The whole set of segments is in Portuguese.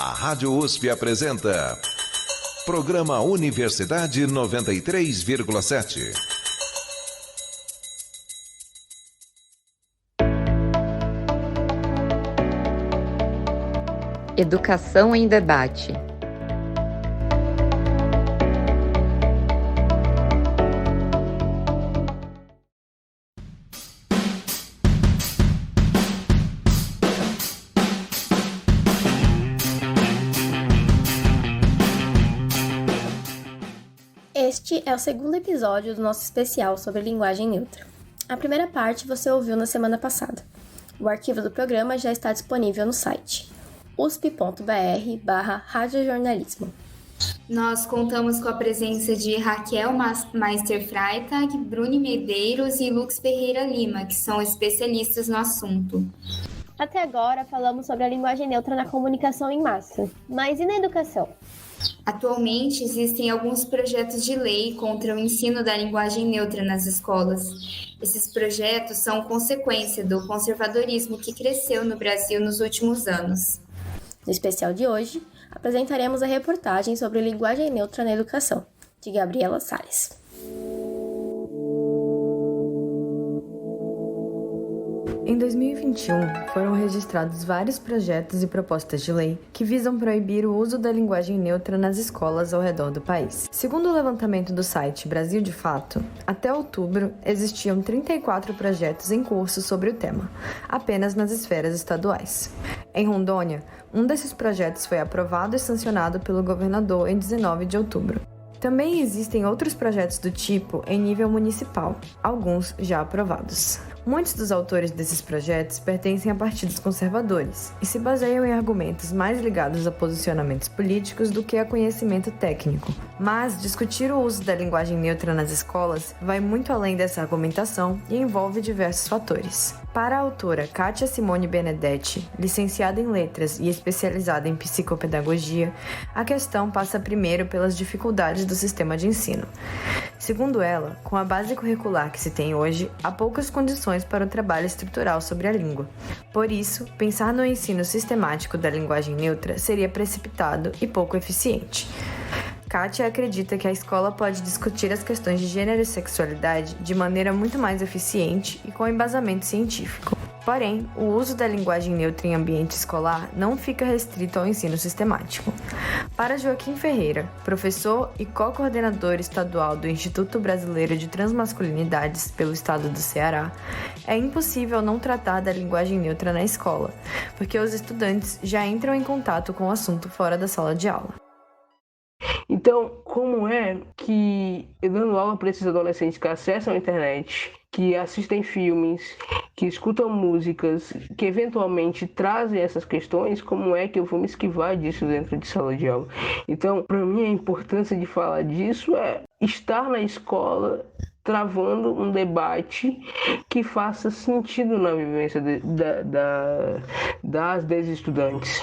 A Rádio USP apresenta Programa Universidade 93,7. Educação em debate. Este é o segundo episódio do nosso especial sobre linguagem neutra. A primeira parte você ouviu na semana passada. O arquivo do programa já está disponível no site usp.br/radiojornalismo. Nós contamos com a presença de Raquel Meister Freitag, Bruni Medeiros e Lux Ferreira Lima, que são especialistas no assunto. Até agora falamos sobre a linguagem neutra na comunicação em massa, mas e na educação? Atualmente, existem alguns projetos de lei contra o ensino da linguagem neutra nas escolas. Esses projetos são consequência do conservadorismo que cresceu no Brasil nos últimos anos. No especial de hoje, apresentaremos a reportagem sobre linguagem neutra na educação, de Gabriela Salles. Em 2021, foram registrados vários projetos e propostas de lei que visam proibir o uso da linguagem neutra nas escolas ao redor do país. Segundo o levantamento do site Brasil de Fato, até outubro existiam 34 projetos em curso sobre o tema, apenas nas esferas estaduais. Em Rondônia, um desses projetos foi aprovado e sancionado pelo governador em 19 de outubro. Também existem outros projetos do tipo em nível municipal, alguns já aprovados. Muitos dos autores desses projetos pertencem a partidos conservadores e se baseiam em argumentos mais ligados a posicionamentos políticos do que a conhecimento técnico. Mas discutir o uso da linguagem neutra nas escolas vai muito além dessa argumentação e envolve diversos fatores. Para a autora Kátia Simone Benedetti, licenciada em Letras e especializada em Psicopedagogia, a questão passa primeiro pelas dificuldades do sistema de ensino. Segundo ela, com a base curricular que se tem hoje, há poucas condições para o trabalho estrutural sobre a língua. Por isso, pensar no ensino sistemático da linguagem neutra seria precipitado e pouco eficiente. Kátia acredita que a escola pode discutir as questões de gênero e sexualidade de maneira muito mais eficiente e com embasamento científico. Porém, o uso da linguagem neutra em ambiente escolar não fica restrito ao ensino sistemático. Para Joaquim Ferreira, professor e co-coordenador estadual do Instituto Brasileiro de Transmasculinidades pelo estado do Ceará, é impossível não tratar da linguagem neutra na escola, porque os estudantes já entram em contato com o assunto fora da sala de aula. Então, como é que, dando aula para esses adolescentes que acessam a internet, que assistem filmes, que escutam músicas, que eventualmente trazem essas questões, como é que eu vou me esquivar disso dentro de sala de aula? Então, para mim, a importância de falar disso é estar na escola travando um debate que faça sentido na vivência das estudantes.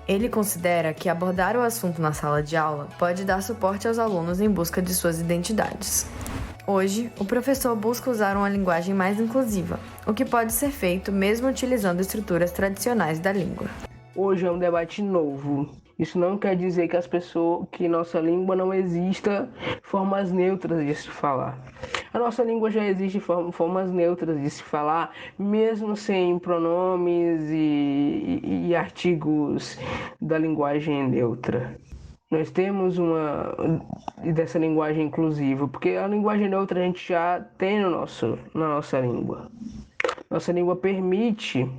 Ele considera que abordar o assunto na sala de aula pode dar suporte aos alunos em busca de suas identidades. Hoje, o professor busca usar uma linguagem mais inclusiva, o que pode ser feito mesmo utilizando estruturas tradicionais da língua. Hoje é um debate novo. Isso não quer dizer que nossa língua não exista formas neutras de se falar. A nossa língua já existe formas neutras de se falar, mesmo sem pronomes e artigos da linguagem neutra. Nós temos dessa linguagem inclusiva, porque a linguagem neutra a gente já tem na nossa língua. Nossa língua permite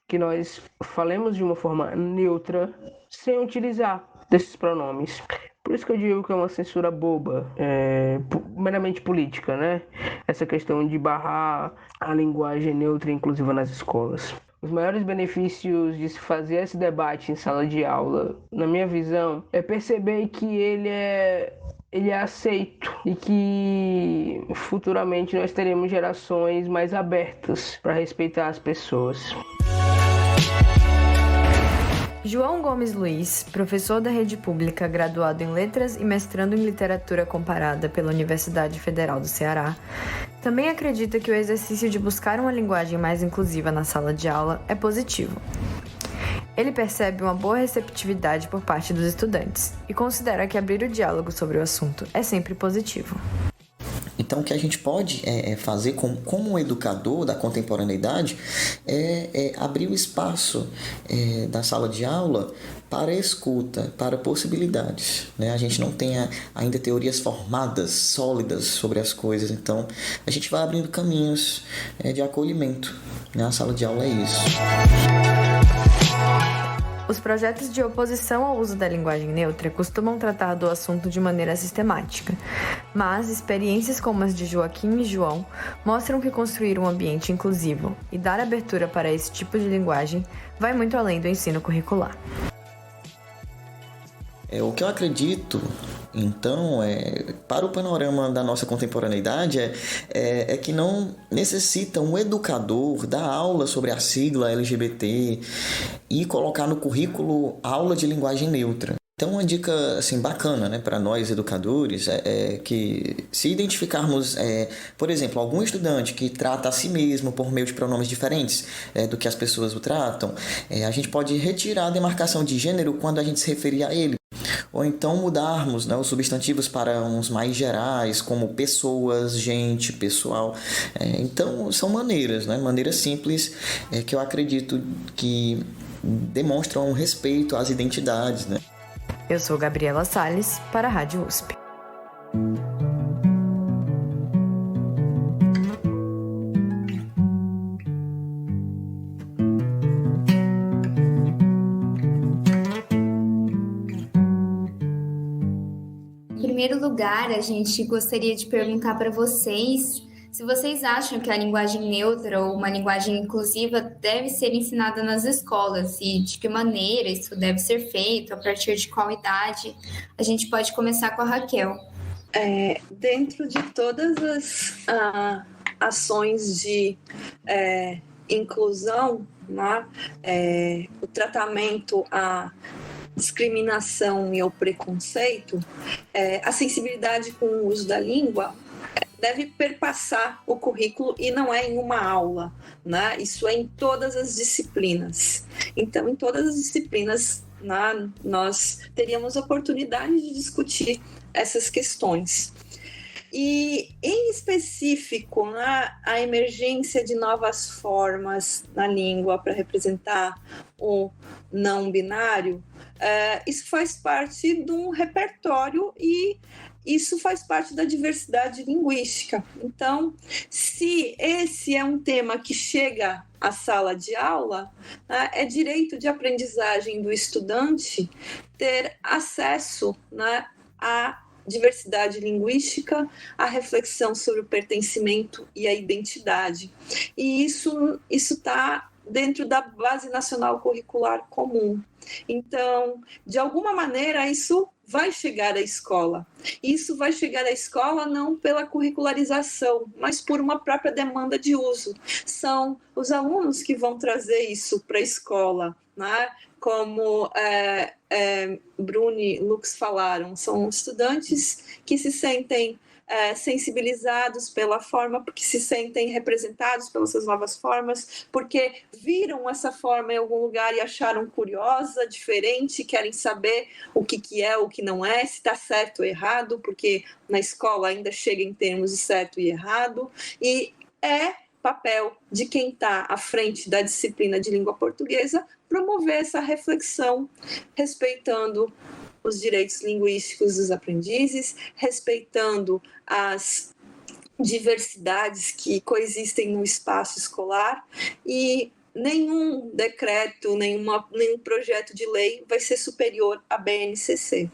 que nós falemos de uma forma neutra sem utilizar desses pronomes. Por isso que eu digo que é uma censura boba, meramente política, né? Essa questão de barrar a linguagem neutra e inclusiva nas escolas. Os maiores benefícios de se fazer esse debate em sala de aula, na minha visão, é perceber que ele é aceito e que futuramente nós teremos gerações mais abertas para respeitar as pessoas. João Gomes Luiz, professor da rede pública, graduado em Letras e mestrando em Literatura Comparada pela Universidade Federal do Ceará, também acredita que o exercício de buscar uma linguagem mais inclusiva na sala de aula é positivo. Ele percebe uma boa receptividade por parte dos estudantes e considera que abrir o diálogo sobre o assunto é sempre positivo. Então, o que a gente pode fazer como um educador da contemporaneidade é abrir o espaço da sala de aula para a escuta, para possibilidades, né? A gente não tem ainda teorias formadas, sólidas sobre as coisas, então a gente vai abrindo caminhos de acolhimento, né? A sala de aula é isso. Os projetos de oposição ao uso da linguagem neutra costumam tratar do assunto de maneira sistemática, mas experiências como as de Joaquim e João mostram que construir um ambiente inclusivo e dar abertura para esse tipo de linguagem vai muito além do ensino curricular. O que eu acredito, então, para o panorama da nossa contemporaneidade é que não necessita um educador dar aula sobre a sigla LGBT e colocar no currículo aula de linguagem neutra. Então, uma dica assim, bacana, né, para nós educadores é que se identificarmos, por exemplo, algum estudante que trata a si mesmo por meio de pronomes diferentes do que as pessoas o tratam, a gente pode retirar a demarcação de gênero quando a gente se referir a ele. Ou então mudarmos, né, os substantivos para uns mais gerais, como pessoas, gente, pessoal. Então, são maneiras, né, maneiras simples que eu acredito que demonstram respeito às identidades, né? Eu sou Gabriela Salles, para a Rádio USP. Em primeiro lugar, a gente gostaria de perguntar para vocês se vocês acham que a linguagem neutra ou uma linguagem inclusiva deve ser ensinada nas escolas e de que maneira isso deve ser feito, a partir de qual idade. A gente pode começar com a Raquel. Dentro de todas as ações de inclusão, né, o tratamento à discriminação e ao preconceito, a sensibilidade com o uso da língua deve perpassar o currículo e não é em uma aula, né? Isso é em todas as disciplinas. Então, em todas as disciplinas, né, nós teríamos oportunidade de discutir essas questões. E, em específico, né, a emergência de novas formas na língua para representar o não binário, isso faz parte de um repertório e isso faz parte da diversidade linguística. Então, se esse é um tema que chega à sala de aula, né, é direito de aprendizagem do estudante ter acesso, né, à diversidade linguística, à reflexão sobre o pertencimento e a identidade. E isso está dentro da Base Nacional Curricular Comum. Então, de alguma maneira, isso vai chegar à escola. Isso vai chegar à escola não pela curricularização, mas por uma própria demanda de uso. São os alunos que vão trazer isso para a escola, né? Como Bruni e Lux falaram, são estudantes que se sentem sensibilizados pela forma, porque se sentem representados pelas suas novas formas, porque viram essa forma em algum lugar e acharam curiosa, diferente, querem saber o que é, o que não é, se está certo ou errado, porque na escola ainda chega em termos de certo e errado, e papel de quem está à frente da disciplina de língua portuguesa promover essa reflexão, respeitando os direitos linguísticos dos aprendizes, respeitando as diversidades que coexistem no espaço escolar, e nenhum decreto, nenhum projeto de lei vai ser superior à BNCC.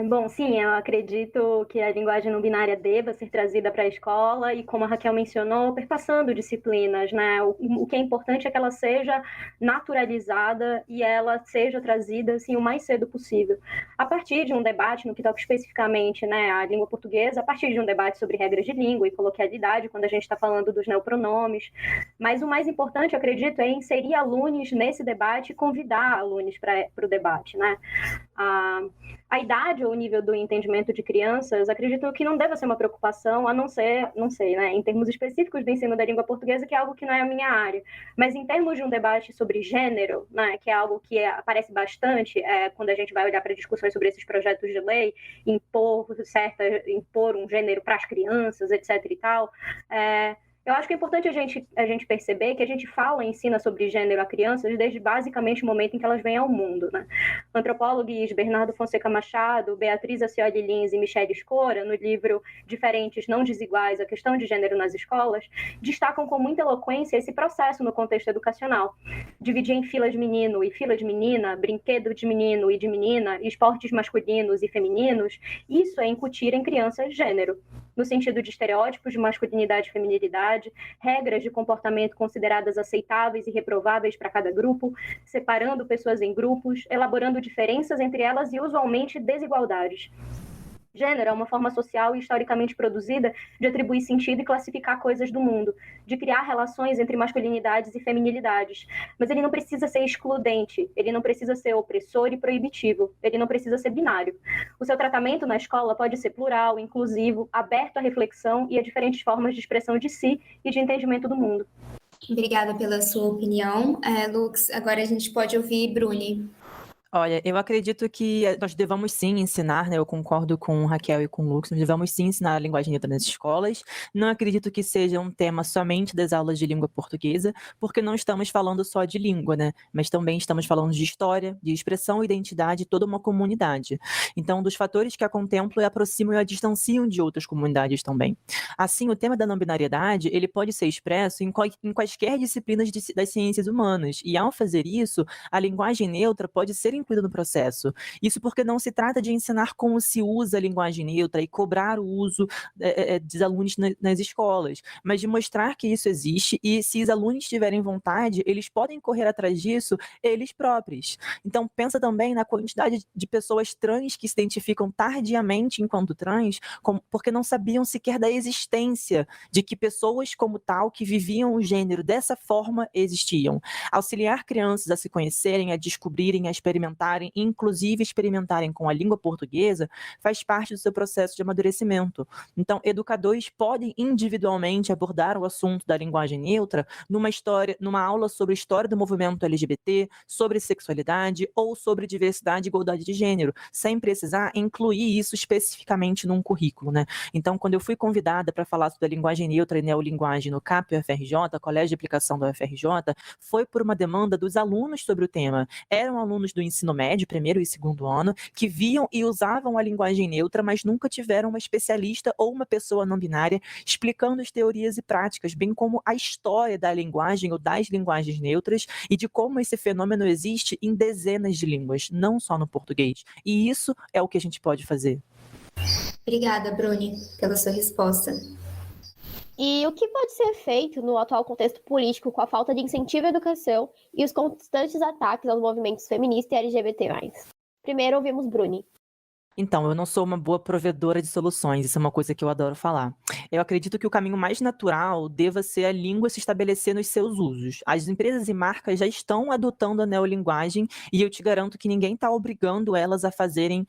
Bom, sim, eu acredito que a linguagem não binária deva ser trazida para a escola e, como a Raquel mencionou, perpassando disciplinas, né? O que é importante é que ela seja naturalizada e ela seja trazida assim, o mais cedo possível. A partir de um debate, no que toca especificamente, né, à língua portuguesa, a partir de um debate sobre regras de língua e coloquialidade, quando a gente está falando dos neopronomes. Mas o mais importante, eu acredito, é inserir alunos nesse debate e convidar alunos para o debate, né? a idade ou o nível do entendimento de crianças, acredito que não deva ser uma preocupação, a não ser, não sei, né, em termos específicos do ensino da língua portuguesa, que é algo que não é a minha área. Mas em termos de um debate sobre gênero, né, que é algo que aparece bastante quando a gente vai olhar para discussões sobre esses projetos de lei, impor um gênero para as crianças, etc. e tal, eu acho que é importante a gente perceber que a gente fala e ensina sobre gênero a crianças desde basicamente o momento em que elas vêm ao mundo, né? Antropólogos Bernardo Fonseca Machado, Beatriz Acioli Lins e Michele Escora, no livro Diferentes, Não Desiguais, a questão de gênero nas escolas, destacam com muita eloquência esse processo no contexto educacional. Dividir em fila de menino e fila de menina, brinquedo de menino e de menina, esportes masculinos e femininos, isso é incutir em crianças gênero, no sentido de estereótipos de masculinidade e feminilidade, regras de comportamento consideradas aceitáveis e reprováveis para cada grupo, separando pessoas em grupos, elaborando diferenças entre elas e, usualmente, desigualdades. Gênero é uma forma social e historicamente produzida de atribuir sentido e classificar coisas do mundo, de criar relações entre masculinidades e feminilidades. Mas ele não precisa ser excludente, ele não precisa ser opressor e proibitivo, ele não precisa ser binário. O seu tratamento na escola pode ser plural, inclusivo, aberto à reflexão e a diferentes formas de expressão de si e de entendimento do mundo. Obrigada pela sua opinião. Lux, agora a gente pode ouvir Bruni. Olha, eu acredito que nós devamos sim ensinar, né? Eu concordo com Raquel e com o Lux, nós devamos sim ensinar a linguagem neutra nas escolas. Não acredito que seja um tema somente das aulas de língua portuguesa, porque não estamos falando só de língua, né? Mas também estamos falando de história, de expressão, identidade, toda uma comunidade. Então, dos fatores que a contemplam e aproximam e a distanciam de outras comunidades também. Assim, o tema da não binariedade, ele pode ser expresso em quaisquer disciplinas das ciências humanas. E ao fazer isso, a linguagem neutra pode ser incluída no processo. Isso porque não se trata de ensinar como se usa a linguagem neutra e cobrar o uso dos alunos nas escolas, mas de mostrar que isso existe e, se os alunos tiverem vontade, eles podem correr atrás disso eles próprios. Então, pensa também na quantidade de pessoas trans que se identificam tardiamente enquanto trans, porque não sabiam sequer da existência de que pessoas como tal, que viviam o gênero dessa forma, existiam. Auxiliar crianças a se conhecerem, a descobrirem, a experimentarem, inclusive experimentarem com a língua portuguesa, faz parte do seu processo de amadurecimento. Então, educadores podem individualmente abordar o assunto da linguagem neutra numa aula sobre história do movimento LGBT, sobre sexualidade ou sobre diversidade e igualdade de gênero, sem precisar incluir isso especificamente num currículo, né? Então, quando eu fui convidada para falar sobre a linguagem neutra e neolinguagem no CAP UFRJ, Colégio de Aplicação da UFRJ, foi por uma demanda dos alunos sobre o tema. Eram alunos do ensino médio, primeiro e segundo ano, que viam e usavam a linguagem neutra, mas nunca tiveram uma especialista ou uma pessoa não binária explicando as teorias e práticas, bem como a história da linguagem ou das linguagens neutras e de como esse fenômeno existe em dezenas de línguas, não só no português. E isso é o que a gente pode fazer. Obrigada, Bruni, pela sua resposta. E o que pode ser feito no atual contexto político com a falta de incentivo à educação e os constantes ataques aos movimentos feministas e LGBT+. Primeiro ouvimos Bruni. Então, eu não sou uma boa provedora de soluções, isso é uma coisa que eu adoro falar. Eu acredito que o caminho mais natural deva ser a língua se estabelecer nos seus usos. As empresas e marcas já estão adotando a neolinguagem e eu te garanto que ninguém está obrigando elas a fazerem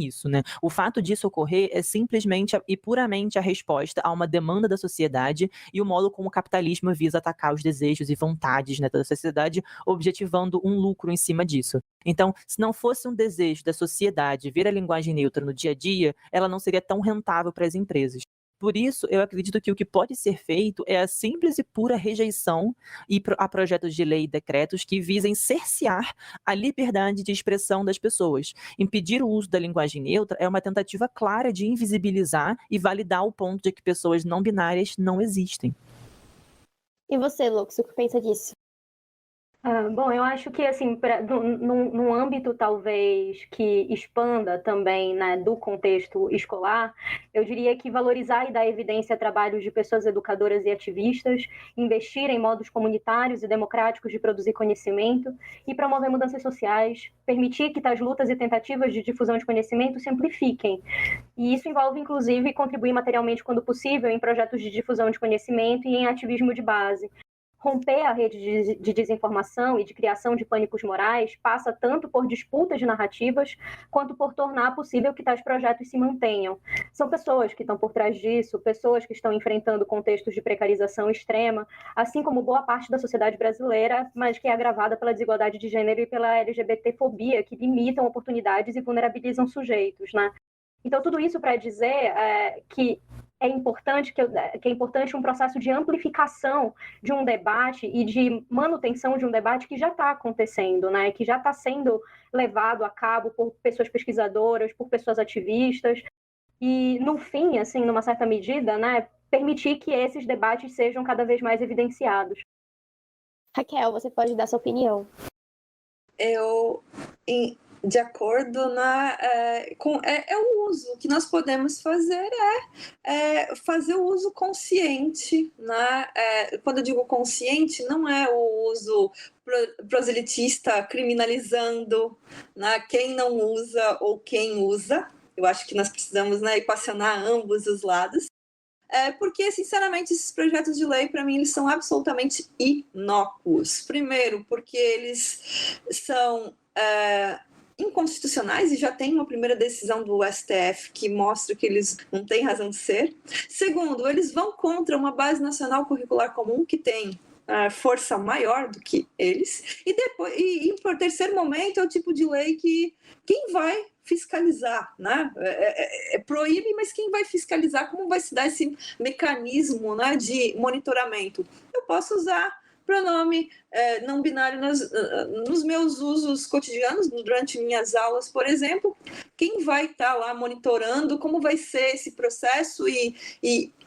isso, né? O fato disso ocorrer é simplesmente e puramente a resposta a uma demanda da sociedade e o modo como o capitalismo visa atacar os desejos e vontades, né, da sociedade, objetivando um lucro em cima disso. Então, se não fosse um desejo da sociedade ver a linguagem neutra no dia a dia, ela não seria tão rentável para as empresas. Por isso, eu acredito que o que pode ser feito é a simples e pura rejeição a projetos de lei e decretos que visem cercear a liberdade de expressão das pessoas. Impedir o uso da linguagem neutra é uma tentativa clara de invisibilizar e validar o ponto de que pessoas não binárias não existem. E você, Lux, o que pensa disso? Bom, eu acho que, assim, num âmbito talvez que expanda também, né, do contexto escolar, eu diria que valorizar e dar evidência a trabalhos de pessoas educadoras e ativistas, investir em modos comunitários e democráticos de produzir conhecimento e promover mudanças sociais, permitir que tais lutas e tentativas de difusão de conhecimento se amplifiquem. E isso envolve, inclusive, contribuir materialmente, quando possível, em projetos de difusão de conhecimento e em ativismo de base. romper a rede de desinformação e de criação de pânicos morais passa tanto por disputas de narrativas, quanto por tornar possível que tais projetos se mantenham. São pessoas que estão por trás disso, pessoas que estão enfrentando contextos de precarização extrema, assim como boa parte da sociedade brasileira, mas que é agravada pela desigualdade de gênero e pela LGBTfobia, que limitam oportunidades e vulnerabilizam sujeitos, né? Então, tudo isso para dizer que é importante um processo de amplificação de um debate e de manutenção de um debate que já está acontecendo, né? Que já está sendo levado a cabo por pessoas pesquisadoras, por pessoas ativistas, e, no fim, assim, numa certa medida, né, permitir que esses debates sejam cada vez mais evidenciados. Raquel, você pode dar sua opinião. De acordo com o uso. O que nós podemos fazer é fazer o uso consciente, né? Quando eu digo consciente, não é o uso proselitista criminalizando, né, quem não usa ou quem usa. Eu acho que nós precisamos, né, equacionar ambos os lados. Porque, sinceramente, esses projetos de lei, para mim, eles são absolutamente inócuos. Primeiro, porque eles são inconstitucionais e já tem uma primeira decisão do STF que mostra que eles não têm razão de ser. Segundo, eles vão contra uma base nacional curricular comum que tem força maior do que eles. E por terceiro momento, é o tipo de lei que quem vai fiscalizar, né? Proíbe, mas quem vai fiscalizar? Como vai se dar esse mecanismo, né, de monitoramento? Eu posso usar pronome não binário nos meus usos cotidianos, durante minhas aulas, por exemplo. Quem vai estar lá monitorando como vai ser esse processo?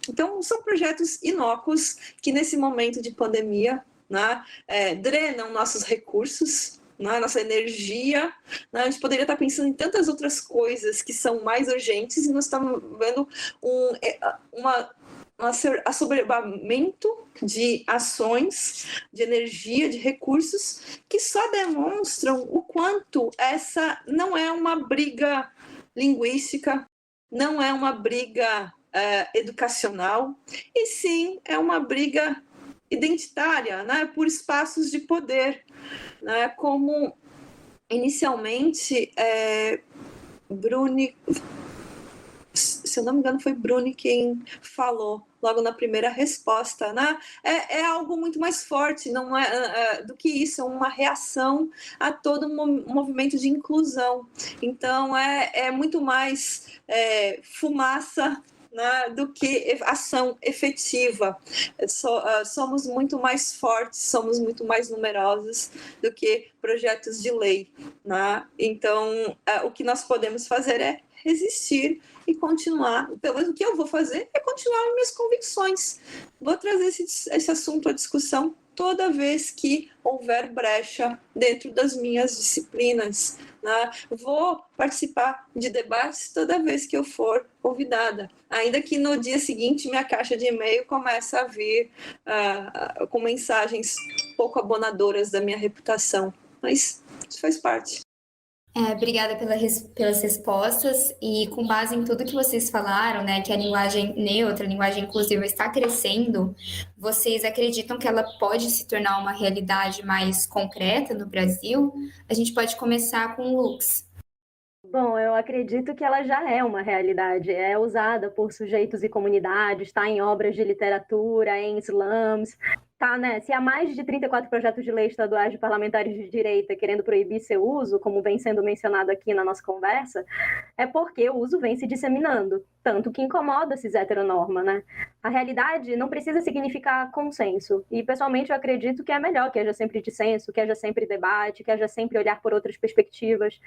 Então, são projetos inócuos que, nesse momento de pandemia, né, drenam nossos recursos, né, nossa energia, né? A gente poderia estar pensando em tantas outras coisas que são mais urgentes e nós estamos vendo um assoberbamento de ações, de energia, de recursos que só demonstram o quanto essa não é uma briga linguística, não é uma briga educacional, e sim é uma briga identitária, né, por espaços de poder, né, como inicialmente Bruni, se eu não me engano, foi Bruni quem falou logo na primeira resposta, né? É algo muito mais forte, não é do que isso, é uma reação a todo um movimento de inclusão. Então, é muito mais fumaça, né, do que ação efetiva. Somos muito mais fortes, somos muito mais numerosos do que projetos de lei, né? Então, o que nós podemos fazer é resistir e continuar. Pelo menos o que eu vou fazer é continuar minhas convicções. Vou trazer esse assunto à discussão toda vez que houver brecha dentro das minhas disciplinas, né? Vou participar de debates toda vez que eu for convidada, ainda que no dia seguinte minha caixa de e-mail comece a vir com mensagens pouco abonadoras da minha reputação, mas isso faz parte. Obrigada pelas respostas, e com base em tudo que vocês falaram, né, que a linguagem neutra, a linguagem inclusiva está crescendo, vocês acreditam que ela pode se tornar uma realidade mais concreta no Brasil? A gente pode começar com o Lux. Bom, eu acredito que ela já é uma realidade, é usada por sujeitos e comunidades, está em obras de literatura, em slams, tá, né? Se há mais de 34 projetos de lei estaduais de parlamentares de direita querendo proibir seu uso, como vem sendo mencionado aqui na nossa conversa, é porque o uso vem se disseminando, tanto que incomoda a cis-heteronorma, né? A realidade não precisa significar consenso, e pessoalmente eu acredito que é melhor que haja sempre dissenso, que haja sempre debate, que haja sempre olhar por outras perspectivas.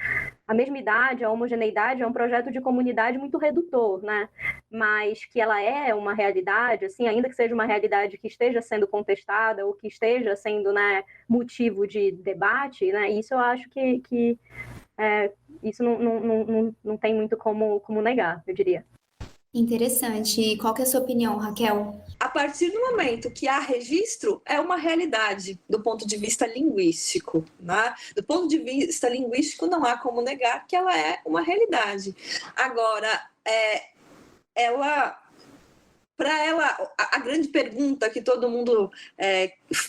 A mesmidade, a homogeneidade é um projeto de comunidade muito redutor, né? Mas que ela é uma realidade, assim, ainda que seja uma realidade que esteja sendo contestada ou que esteja sendo, né, motivo de debate, né, isso eu acho que isso não tem muito como negar, eu diria. Interessante. E qual que é a sua opinião, Raquel? A partir do momento que há registro, é uma realidade do ponto de vista linguístico, né? Do ponto de vista linguístico, não há como negar que ela é uma realidade. Agora, ela para ela, a grande pergunta que todo mundo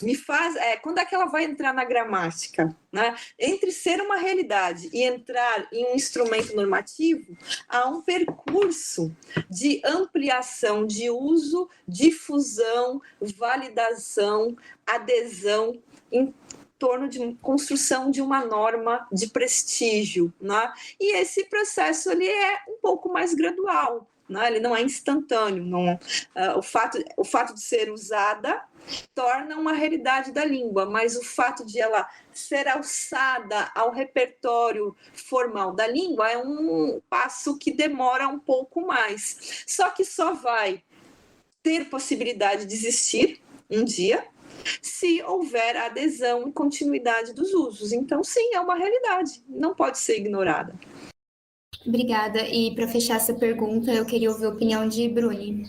me faz é quando é que ela vai entrar na gramática, né? Entre ser uma realidade e entrar em um instrumento normativo, há um percurso de ampliação de uso, difusão, validação, adesão em torno de construção de uma norma de prestígio, né? E esse processo ele é um pouco mais gradual. Ele não é instantâneo. O fato de ser usada torna uma realidade da língua, mas o fato de ela ser alçada ao repertório formal da língua é um passo que demora um pouco mais. Só que só vai ter possibilidade de existir um dia se houver adesão e continuidade dos usos. Então, sim, é uma realidade, não pode ser ignorada. Obrigada. E para fechar essa pergunta, eu queria ouvir a opinião de Bruni.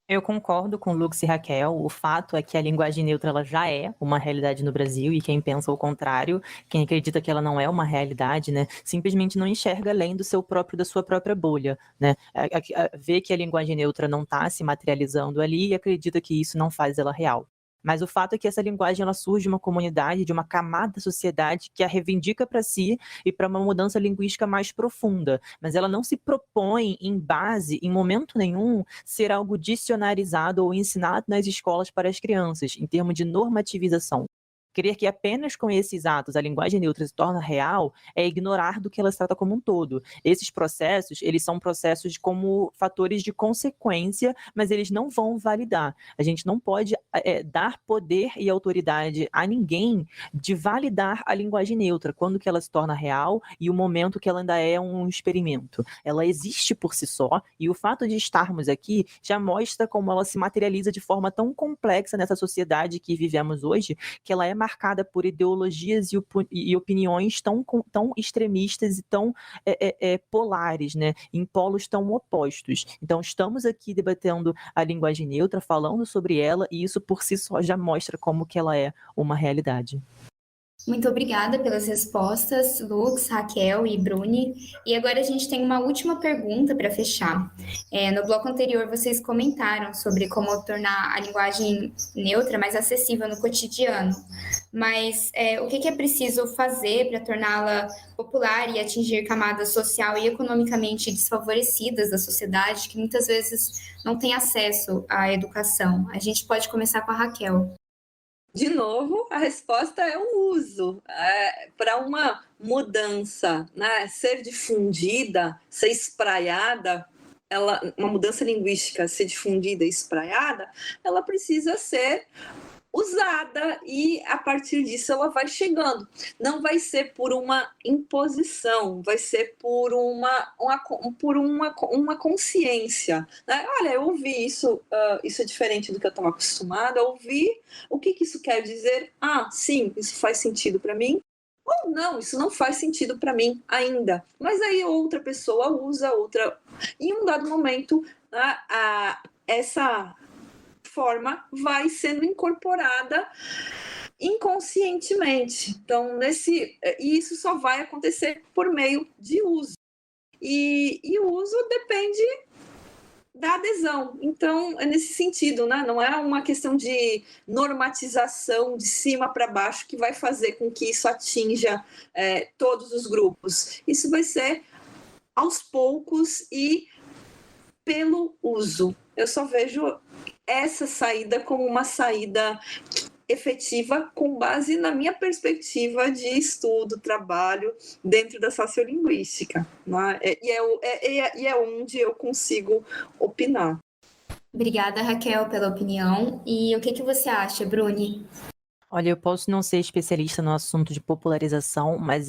Eu concordo com Lux e Raquel. O fato é que a linguagem neutra ela já é uma realidade no Brasil, e quem pensa o contrário, quem acredita que ela não é uma realidade, né, simplesmente não enxerga além da sua própria bolha, né? Vê que a linguagem neutra não está se materializando ali e acredita que isso não faz ela real. Mas o fato é que essa linguagem ela surge de uma comunidade, de uma camada da sociedade que a reivindica para si e para uma mudança linguística mais profunda. Mas ela não se propõe em base, em momento nenhum, ser algo dicionarizado ou ensinado nas escolas para as crianças, em termos de normativização. Crer que apenas com esses atos a linguagem neutra se torna real é ignorar do que ela se trata como um todo. Esses processos, eles são processos como fatores de consequência, mas eles não vão validar. A gente não pode dar poder e autoridade a ninguém de validar a linguagem neutra, quando que ela se torna real e o momento que ela ainda é um experimento. Ela existe por si só, e o fato de estarmos aqui já mostra como ela se materializa de forma tão complexa nessa sociedade que vivemos hoje, que ela é marcada por ideologias e opiniões tão extremistas e tão polares, né? Em polos tão opostos. Então, estamos aqui debatendo a linguagem neutra, falando sobre ela, e isso por si só já mostra como que ela é uma realidade. Muito obrigada pelas respostas, Lux, Raquel e Bruni. E agora a gente tem uma última pergunta para fechar. No bloco anterior, vocês comentaram sobre como tornar a linguagem neutra mais acessível no cotidiano. Mas o que é preciso fazer para torná-la popular e atingir camadas social e economicamente desfavorecidas da sociedade, que muitas vezes não têm acesso à educação? A gente pode começar com a Raquel. De novo, a resposta é o uso. Para uma mudança, né, ser difundida, ser espraiada, uma mudança linguística ser difundida e espraiada, ela precisa ser usada, e a partir disso ela vai chegando. Não vai ser por uma imposição, vai ser por uma consciência, né? Olha, eu ouvi isso, isso é diferente do que eu estava acostumada a ouvir. O que isso quer dizer? Sim, isso faz sentido para mim. Ou não, isso não faz sentido para mim ainda. Mas aí outra pessoa usa outra. Em um dado momento, essa forma vai sendo incorporada inconscientemente. Então, isso só vai acontecer por meio de uso. E o uso depende da adesão. Então, é nesse sentido, né? Não é uma questão de normatização de cima para baixo que vai fazer com que isso atinja todos os grupos. Isso vai ser aos poucos e pelo uso. Eu só vejo essa saída como uma saída efetiva com base na minha perspectiva de estudo, trabalho dentro da sociolinguística, né? E é onde eu consigo opinar. Obrigada, Raquel, pela opinião. E o que você acha, Bruni? Olha, eu posso não ser especialista no assunto de popularização, mas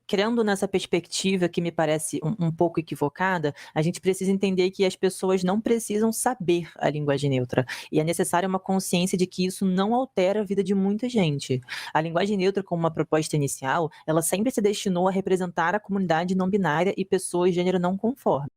crendo nessa perspectiva que me parece um pouco equivocada, a gente precisa entender que as pessoas não precisam saber a linguagem neutra. E é necessária uma consciência de que isso não altera a vida de muita gente. A linguagem neutra, como uma proposta inicial, ela sempre se destinou a representar a comunidade não binária e pessoas de gênero não conforme.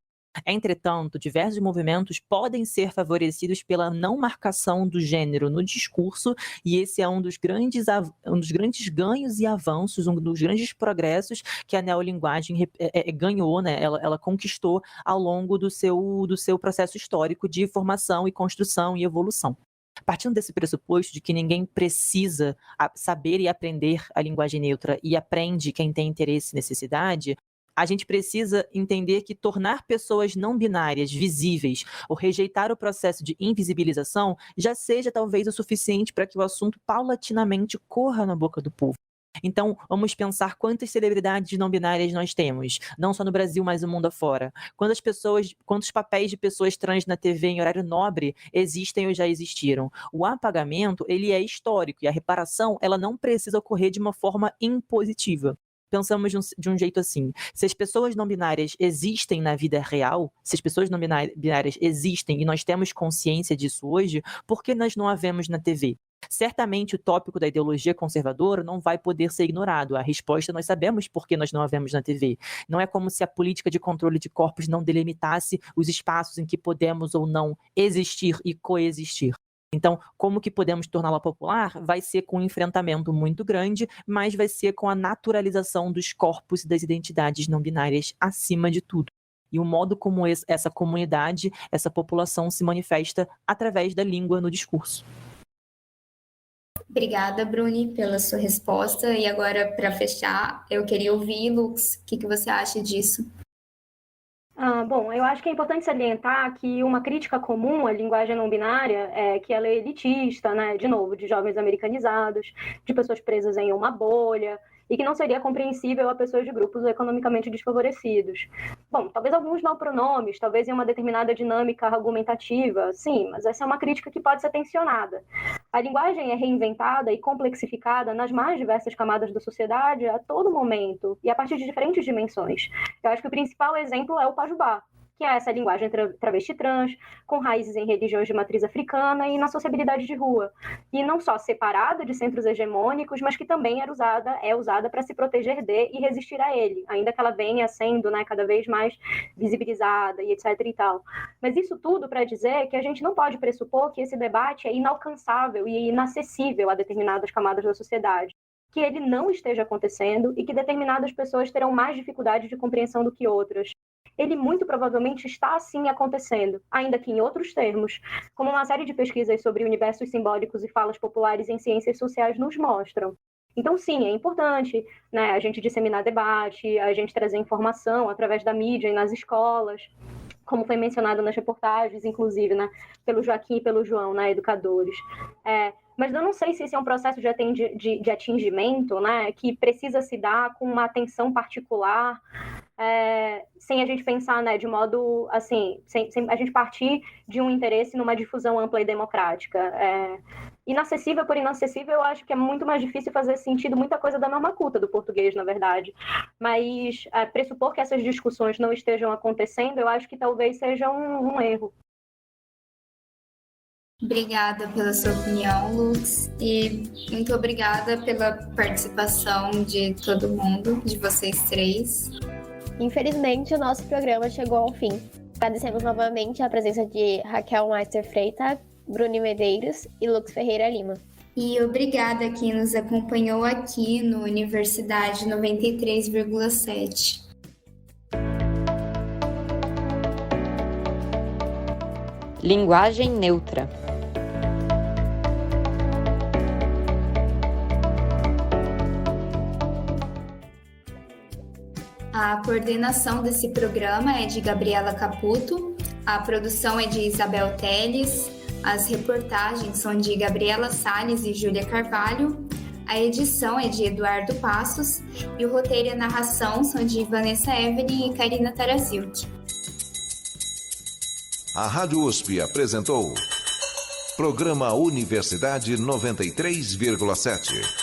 Entretanto, diversos movimentos podem ser favorecidos pela não marcação do gênero no discurso, e esse é um dos grandes ganhos e avanços, um dos grandes progressos que a neolinguagem ganhou, né? Ela conquistou ao longo do seu processo histórico de formação e construção e evolução. Partindo desse pressuposto de que ninguém precisa saber e aprender a linguagem neutra e aprende quem tem interesse e necessidade, a gente precisa entender que tornar pessoas não binárias visíveis ou rejeitar o processo de invisibilização já seja talvez o suficiente para que o assunto paulatinamente corra na boca do povo. Então, vamos pensar quantas celebridades não binárias nós temos, não só no Brasil, mas no mundo afora. Quantos papéis de pessoas trans na TV em horário nobre existem ou já existiram. O apagamento, ele é histórico, e a reparação, ela não precisa ocorrer de uma forma impositiva. Pensamos de um jeito assim: se as pessoas não binárias existem na vida real, se as pessoas não binárias existem e nós temos consciência disso hoje, por que nós não a vemos na TV? Certamente o tópico da ideologia conservadora não vai poder ser ignorado. A resposta nós sabemos por que nós não a vemos na TV. Não é como se a política de controle de corpos não delimitasse os espaços em que podemos ou não existir e coexistir. Então, como que podemos torná-la popular? Vai ser com um enfrentamento muito grande, mas vai ser com a naturalização dos corpos e das identidades não binárias acima de tudo. E o modo como essa comunidade, essa população se manifesta através da língua no discurso. Obrigada, Bruni, pela sua resposta. E agora, para fechar, eu queria ouvir, Lux, o que você acha disso? Bom, eu acho que é importante salientar que uma crítica comum à linguagem não binária é que ela é elitista, né? De novo, de jovens americanizados, de pessoas presas em uma bolha, e que não seria compreensível a pessoas de grupos economicamente desfavorecidos. Bom, talvez alguns não pronomes, talvez em uma determinada dinâmica argumentativa, sim, mas essa é uma crítica que pode ser tensionada. A linguagem é reinventada e complexificada nas mais diversas camadas da sociedade a todo momento e a partir de diferentes dimensões. Eu acho que o principal exemplo é o pajubá, que é essa linguagem travesti trans, com raízes em religiões de matriz africana e na sociabilidade de rua. E não só separada de centros hegemônicos, mas que também é usada para se proteger de e resistir a ele, ainda que ela venha sendo, né, cada vez mais visibilizada e etc. e tal. Mas isso tudo para dizer que a gente não pode pressupor que esse debate é inalcançável e inacessível a determinadas camadas da sociedade, que ele não esteja acontecendo e que determinadas pessoas terão mais dificuldade de compreensão do que outras. Ele muito provavelmente está assim acontecendo, ainda que em outros termos, como uma série de pesquisas sobre universos simbólicos e falas populares em ciências sociais nos mostram. Então, sim, é importante, né, a gente disseminar debate, a gente trazer informação através da mídia e nas escolas, como foi mencionado nas reportagens, inclusive, né, pelo Joaquim e pelo João, né, educadores. Mas eu não sei se esse é um processo de atingimento, né, que precisa se dar com uma atenção particular, sem a gente pensar, né, de modo, assim, sem a gente partir de um interesse numa difusão ampla e democrática. Inacessível por inacessível, eu acho que é muito mais difícil fazer sentido muita coisa da norma culta do português, na verdade. Mas pressupor que essas discussões não estejam acontecendo, eu acho que talvez seja um erro. Obrigada pela sua opinião, Lux, e muito obrigada pela participação de todo mundo, de vocês três. Infelizmente, o nosso programa chegou ao fim. Agradecemos novamente a presença de Raquel Meister Freitas, Bruni Medeiros e Lux Ferreira Lima. E obrigada a quem nos acompanhou aqui no Universidade 93,7. Linguagem neutra. A coordenação desse programa é de Gabriela Caputo, a produção é de Isabel Teles, as reportagens são de Gabriela Salles e Júlia Carvalho, a edição é de Eduardo Passos e o roteiro e a narração são de Vanessa Evelyn e Karina Taraziuk. A Rádio USP apresentou Programa Universidade 93,7.